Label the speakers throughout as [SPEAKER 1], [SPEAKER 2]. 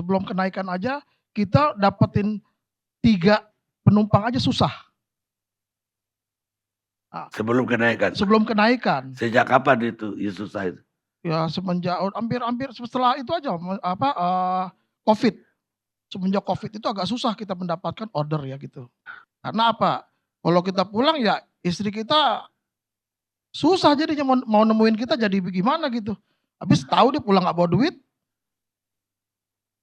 [SPEAKER 1] Sebelum kenaikan aja kita dapetin 3 penumpang aja susah.
[SPEAKER 2] Sebelum kenaikan?
[SPEAKER 1] Sebelum kenaikan.
[SPEAKER 2] Sejak kapan itu susah itu?
[SPEAKER 1] Ya semenjak hampir setelah itu aja COVID. Semenjak COVID itu agak susah kita mendapatkan order ya gitu. Karena apa? Kalau kita pulang ya istri kita susah jadinya mau nemuin kita jadi gimana gitu. Habis tahu dia pulang nggak bawa duit.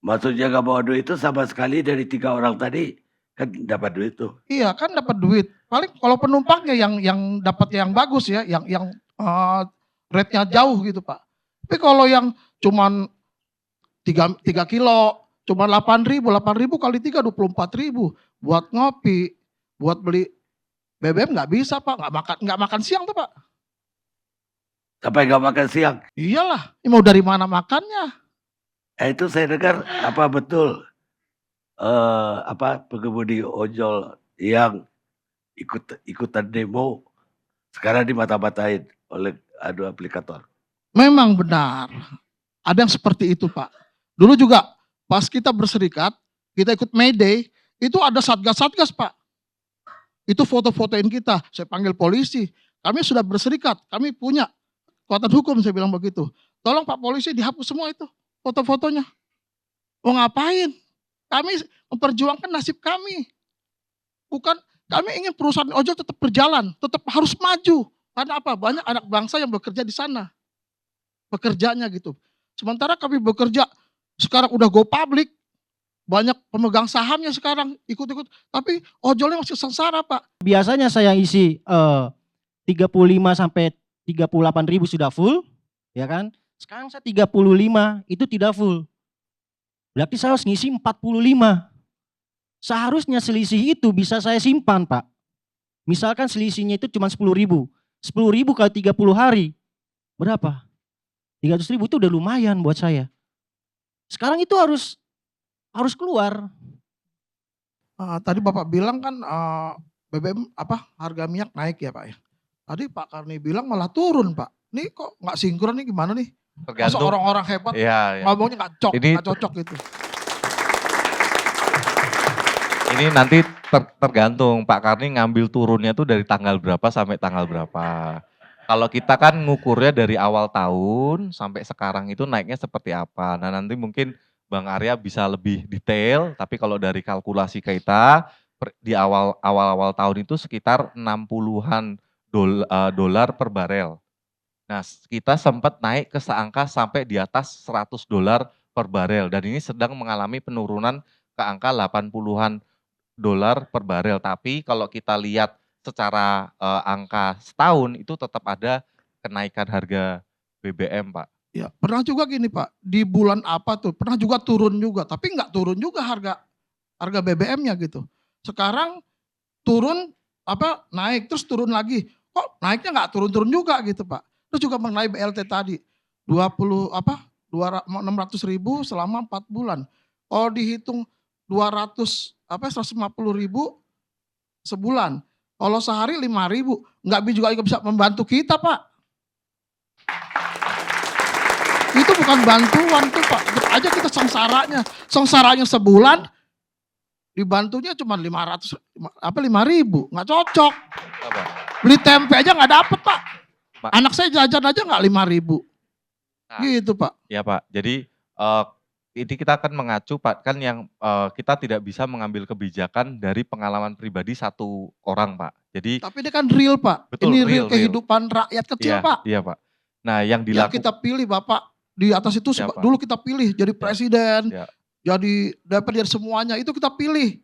[SPEAKER 2] Maksudnya nggak bawa duit itu sama sekali dari 3 orang tadi kan dapat duit tuh.
[SPEAKER 1] Iya kan dapat duit. Paling kalau penumpangnya yang dapat yang bagus ya, yang rate-nya jauh gitu Pak. Tapi kalau yang cuman 3 kilo, cuma 8.000 kali 3 24.000 buat ngopi, buat beli BBM nggak bisa Pak, nggak makan siang tuh Pak.
[SPEAKER 2] Sampai nggak makan siang?
[SPEAKER 1] Iyalah, ini mau dari mana makannya?
[SPEAKER 2] Itu saya dengar apa betul pengemudi ojol yang ikutan demo sekarang dimata-matain oleh aplikator.
[SPEAKER 1] Memang benar. Ada yang seperti itu Pak. Dulu juga pas kita berserikat, kita ikut May Day, itu ada satgas-satgas Pak. Itu foto-fotoin kita, saya panggil polisi. Kami sudah berserikat, kami punya kekuatan hukum, saya bilang begitu. Tolong Pak Polisi dihapus semua itu foto-fotonya. Mau ngapain? Kami memperjuangkan nasib kami. Bukan, kami ingin perusahaan ojol tetap berjalan, tetap harus maju. Karena apa? Banyak anak bangsa yang bekerja di sana. Pekerjaannya gitu. Sementara kami bekerja, sekarang udah go public, banyak pemegang sahamnya sekarang ikut-ikut. Tapi ojolnya masih sengsara Pak.
[SPEAKER 3] Biasanya saya isi 35 sampai 38 ribu sudah full, ya kan? Sekarang saya 35 itu tidak full. Berarti saya harus ngisi 45. Seharusnya selisih itu bisa saya simpan Pak. Misalkan selisihnya itu cuma 10 ribu. 10 ribu kali 30 hari. Berapa? 300 ribu itu udah lumayan buat saya. Sekarang itu harus keluar.
[SPEAKER 1] Tadi Bapak bilang kan BBM harga minyak naik ya Pak ya. Tadi Pak Karni bilang malah turun Pak. Ini kok nggak sinkron nih gimana nih? Masa orang-orang hebat ngomongnya nggak cocok gitu.
[SPEAKER 4] Ini nanti tergantung Pak Karni ngambil turunnya tuh dari tanggal berapa sampai tanggal berapa. Kalau kita kan ngukurnya dari awal tahun sampai sekarang itu naiknya seperti apa. Nah nanti mungkin Bang Arya bisa lebih detail, tapi kalau dari kalkulasi kita di awal tahun itu sekitar 60-an dolar per barel. Nah kita sempat naik ke seangka sampai di atas 100 dolar per barel dan ini sedang mengalami penurunan ke angka 80-an dolar per barel. Tapi kalau kita lihat secara angka setahun itu tetap ada kenaikan harga BBM Pak.
[SPEAKER 1] Ya pernah juga gini Pak, di bulan apa tuh pernah juga turun juga, tapi nggak turun juga harga BBM-nya gitu. Sekarang turun naik terus turun lagi, kok naiknya nggak turun-turun juga gitu Pak. Terus juga mengenai BLT tadi 600 ribu selama 4 bulan. Kalau dihitung 150 ribu sebulan. Kalau sehari 5 ribu, nggak juga bisa membantu kita Pak. Itu bukan bantuan tuh Pak, aja kita sengsaranya sebulan, dibantunya cuma 5 ribu, nggak cocok. Beli tempe aja nggak dapet Pak. Anak saya jajan aja nggak 5 ribu. Gitu Pak.
[SPEAKER 4] Ya Pak, jadi ini kita akan mengacu Pak, kan yang kita tidak bisa mengambil kebijakan dari pengalaman pribadi satu orang Pak. Jadi
[SPEAKER 1] tapi ini kan real Pak.
[SPEAKER 4] Betul,
[SPEAKER 1] ini real kehidupan rakyat kecil
[SPEAKER 4] iya,
[SPEAKER 1] Pak.
[SPEAKER 4] Iya Pak. Nah yang dilakukan.
[SPEAKER 1] Yang kita pilih Bapak di atas itu dulu kita pilih jadi presiden, jadi DPR semuanya itu kita pilih.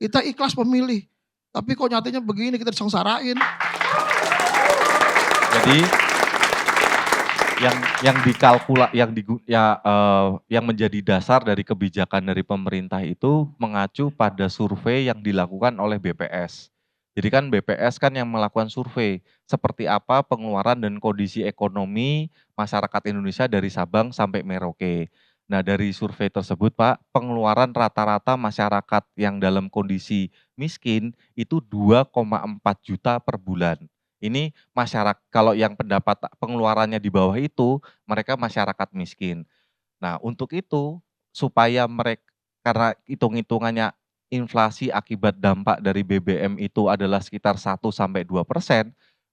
[SPEAKER 1] Kita ikhlas memilih. Tapi kok nyatanya begini kita disengsarain.
[SPEAKER 4] Jadi yang menjadi dasar dari kebijakan dari pemerintah itu mengacu pada survei yang dilakukan oleh BPS. Jadi kan BPS kan yang melakukan survei seperti apa pengeluaran dan kondisi ekonomi masyarakat Indonesia dari Sabang sampai Merauke. Nah dari survei tersebut Pak, pengeluaran rata-rata masyarakat yang dalam kondisi miskin itu 2,4 juta per bulan. Ini masyarakat, kalau yang pendapat pengeluarannya di bawah itu, mereka masyarakat miskin. Nah untuk itu, supaya mereka, karena hitung-hitungannya inflasi akibat dampak dari BBM itu adalah sekitar 1-2%,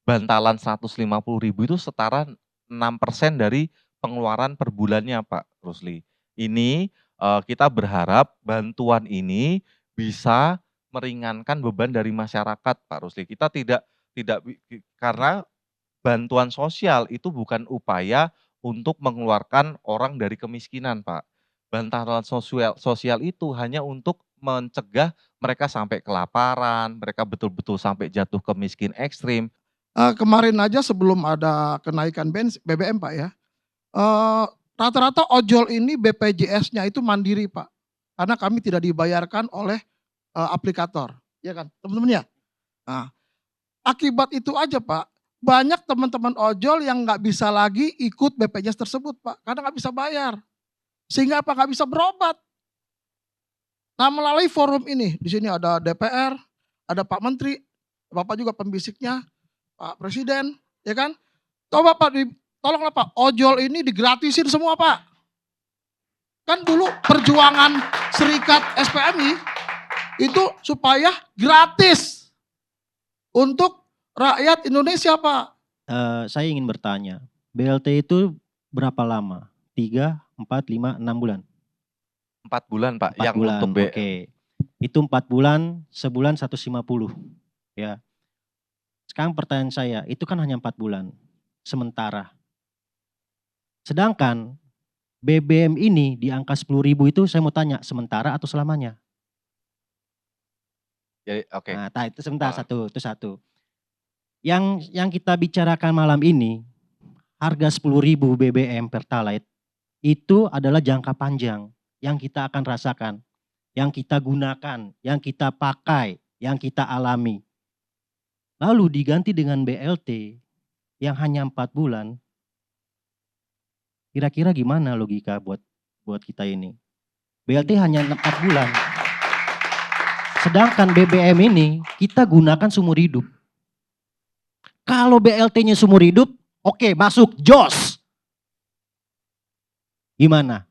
[SPEAKER 4] bantalan 150.000 itu setara 6% dari pengeluaran per bulannya Pak Rusli. Ini kita berharap bantuan ini bisa meringankan beban dari masyarakat Pak Rusli. Kita tidak karena bantuan sosial itu bukan upaya untuk mengeluarkan orang dari kemiskinan, Pak. Bantalan sosial itu hanya untuk mencegah mereka sampai kelaparan, mereka betul-betul sampai jatuh ke miskin ekstrim.
[SPEAKER 1] Kemarin aja sebelum ada kenaikan BBM Pak ya, rata-rata ojol ini BPJS-nya itu mandiri Pak. Karena kami tidak dibayarkan oleh aplikator, ya kan teman-teman ya. Nah, akibat itu aja Pak, banyak teman-teman ojol yang nggak bisa lagi ikut BPJS tersebut Pak, karena nggak bisa bayar. Sehingga apa, nggak bisa berobat. Nah melalui forum ini, di sini ada DPR, ada Pak Menteri, Bapak juga pembisiknya, Pak Presiden, ya kan. Coba Pak, tolonglah Pak, ojol ini digratisin semua Pak. Kan dulu perjuangan Serikat SPMI itu supaya gratis untuk rakyat Indonesia Pak.
[SPEAKER 3] Saya ingin bertanya, BLT itu berapa lama? 3, 4, 5, 6 bulan?
[SPEAKER 4] 4 bulan Pak,
[SPEAKER 3] 4
[SPEAKER 4] yang
[SPEAKER 3] bulan,
[SPEAKER 4] untuk
[SPEAKER 3] oke. Itu 4 bulan, sebulan 150. Ya. Sekarang pertanyaan saya, itu kan hanya 4 bulan, sementara. Sedangkan BBM ini di angka 10.000 itu saya mau tanya, sementara atau selamanya?
[SPEAKER 4] Jadi, oke.
[SPEAKER 3] Nah, itu sebentar, itu satu. Yang kita bicarakan malam ini, harga 10.000 BBM Pertalite itu adalah jangka panjang yang kita akan rasakan, yang kita gunakan, yang kita pakai, yang kita alami. Lalu diganti dengan BLT yang hanya 4 bulan, kira-kira gimana logika buat kita ini? BLT hanya 4 bulan. Sedangkan BBM ini kita gunakan seumur hidup. Kalau BLT-nya seumur hidup, oke, masuk, jos. Gimana?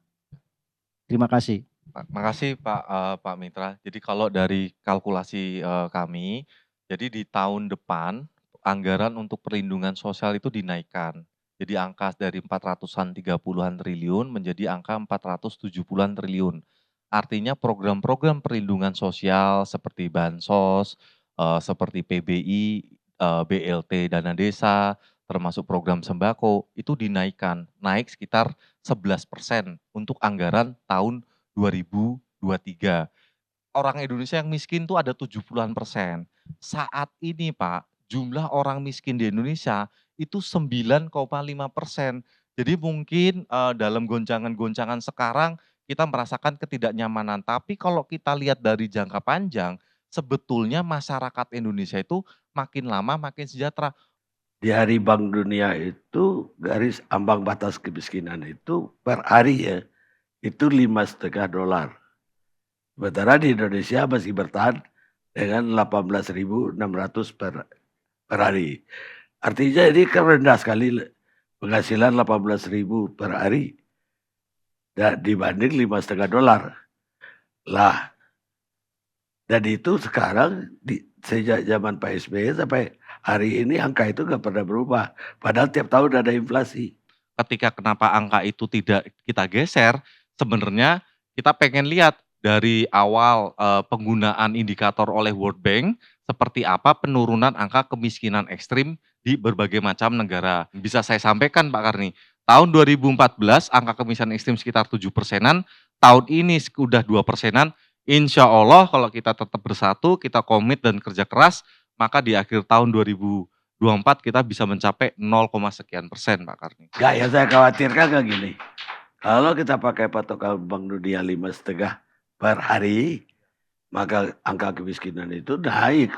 [SPEAKER 3] Terima kasih.
[SPEAKER 4] Makasih Pak Mitra. Jadi kalau dari kalkulasi kami, jadi di tahun depan anggaran untuk perlindungan sosial itu dinaikkan. Jadi angka dari 430-an triliun menjadi angka 470-an triliun. Artinya program-program perlindungan sosial seperti bansos, seperti PBI, BLT dana desa, termasuk program sembako itu dinaikkan, naik sekitar 11% untuk anggaran tahun 2023. Orang Indonesia yang miskin tuh ada 70-an%. Saat ini Pak, jumlah orang miskin di Indonesia itu 9,5%. Jadi mungkin dalam goncangan-goncangan sekarang kita merasakan ketidaknyamanan. Tapi kalau kita lihat dari jangka panjang, sebetulnya masyarakat Indonesia itu makin lama makin sejahtera.
[SPEAKER 2] Di Hari Bank Dunia itu garis ambang batas kemiskinan itu per hari ya, itu $5,5. Sementara di Indonesia masih bertahan dengan 18.600 per hari. Artinya ini kan rendah sekali penghasilan 18.000 per hari dibanding $5,5. Lah, dan itu sekarang sejak zaman Pak SBY sampai hari ini angka itu nggak pernah berubah. Padahal tiap tahun ada inflasi.
[SPEAKER 4] Ketika kenapa angka itu tidak kita geser, sebenarnya kita pengen lihat dari awal penggunaan indikator oleh World Bank, seperti apa penurunan angka kemiskinan ekstrim di berbagai macam negara. Bisa saya sampaikan Pak Karni, tahun 2014 angka kemiskinan ekstrim sekitar 7%-an, tahun ini sudah 2%-an, insya Allah kalau kita tetap bersatu, kita komit dan kerja keras, maka di akhir tahun 2024 kita bisa mencapai 0,sekian% Pak Karni.
[SPEAKER 2] Enggak, yang saya khawatirkan kayak gini. Kalau kita pakai patokan Bank Dunia 5,5 per hari, maka angka kemiskinan itu naik.